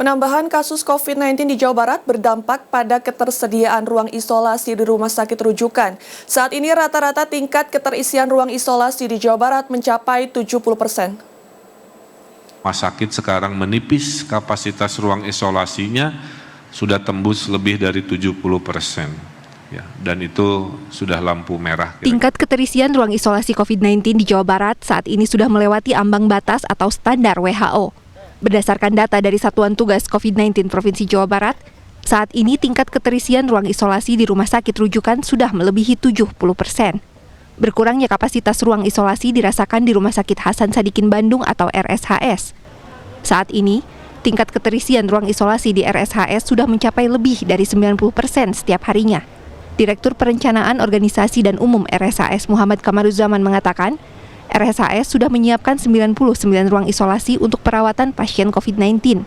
Penambahan kasus COVID-19 di Jawa Barat berdampak pada ketersediaan ruang isolasi di rumah sakit rujukan. Saat ini rata-rata tingkat keterisian ruang isolasi di Jawa Barat mencapai 70%. Rumah sakit sekarang menipis, kapasitas ruang isolasinya sudah tembus lebih dari 70%. Ya, dan itu sudah lampu merah. Tingkat keterisian ruang isolasi COVID-19 di Jawa Barat saat ini sudah melewati ambang batas atau standar WHO. Berdasarkan data dari Satuan Tugas COVID-19 Provinsi Jawa Barat, saat ini tingkat keterisian ruang isolasi di rumah sakit rujukan sudah melebihi 70%. Berkurangnya kapasitas ruang isolasi dirasakan di Rumah Sakit Hasan Sadikin Bandung atau RSHS. Saat ini, tingkat keterisian ruang isolasi di RSHS sudah mencapai lebih dari 90% setiap harinya. Direktur Perencanaan Organisasi dan Umum RSHS Muhammad Kamaruzaman mengatakan, RSHS sudah menyiapkan 99 ruang isolasi untuk perawatan pasien COVID-19.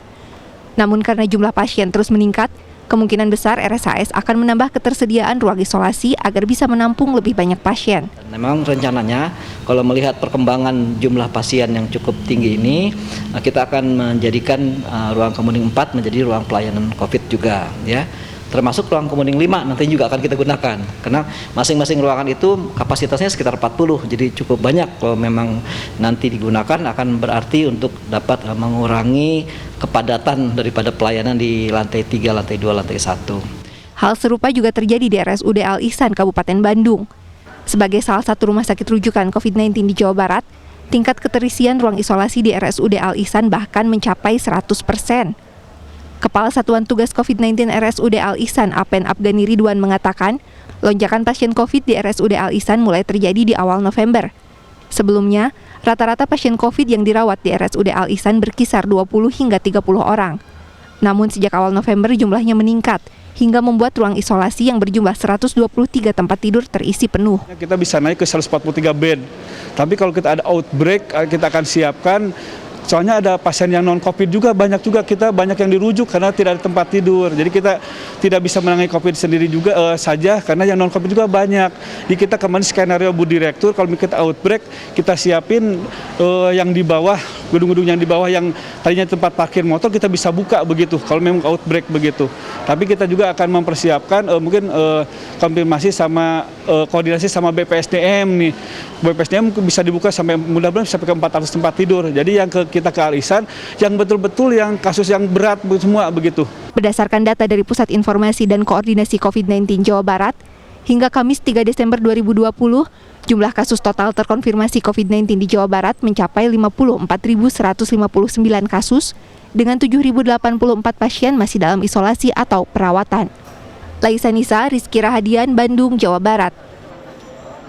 Namun karena jumlah pasien terus meningkat, kemungkinan besar RSHS akan menambah ketersediaan ruang isolasi agar bisa menampung lebih banyak pasien. Memang rencananya kalau melihat perkembangan jumlah pasien yang cukup tinggi ini, kita akan menjadikan ruang Kemuning 4 menjadi ruang pelayanan COVID juga, ya. Termasuk ruang Kemuning 5 nanti juga akan kita gunakan karena masing-masing ruangan itu kapasitasnya sekitar 40, jadi cukup banyak. Kalau memang nanti digunakan akan berarti untuk dapat mengurangi kepadatan daripada pelayanan di lantai 3, lantai 2, lantai 1. Hal serupa juga terjadi di RSUD Al Ihsan Kabupaten Bandung. Sebagai salah satu rumah sakit rujukan COVID-19 di Jawa Barat, tingkat keterisian ruang isolasi di RSUD Al Ihsan bahkan mencapai 100%. Kepala Satuan Tugas COVID-19 RSUD Al Ihsan Apen Afgani Ridwan mengatakan, lonjakan pasien COVID di RSUD Al Ihsan mulai terjadi di awal November. Sebelumnya, rata-rata pasien COVID yang dirawat di RSUD Al Ihsan berkisar 20 hingga 30 orang. Namun sejak awal November jumlahnya meningkat, hingga membuat ruang isolasi yang berjumlah 123 tempat tidur terisi penuh. Kita bisa naik ke 143 bed, tapi kalau kita ada outbreak, kita akan siapkan. Soalnya ada pasien yang non-COVID juga, banyak yang dirujuk karena tidak ada tempat tidur. Jadi kita tidak bisa menangani COVID sendiri juga saja karena yang non-COVID juga banyak. Jadi kita kemarin skenario Bu Direktur, kalau kita outbreak, kita siapin yang di bawah, gedung-gedung yang di bawah yang tadinya tempat parkir motor kita bisa buka begitu, kalau memang outbreak begitu. Tapi kita juga akan mempersiapkan mungkin konfirmasi sama koordinasi sama BPSDM nih. BPSDM bisa dibuka sampai mudah-mudahan sampai ke 400 tempat tidur. Jadi yang kita ke Al Ihsan yang betul-betul yang kasus yang berat semua begitu. Berdasarkan data dari Pusat Informasi dan Koordinasi COVID-19 Jawa Barat, hingga Kamis 3 Desember 2020, jumlah kasus total terkonfirmasi COVID-19 di Jawa Barat mencapai 54.159 kasus dengan 7.084 pasien masih dalam isolasi atau perawatan. Laisa Nisa, Rizky Rahadian, Bandung, Jawa Barat.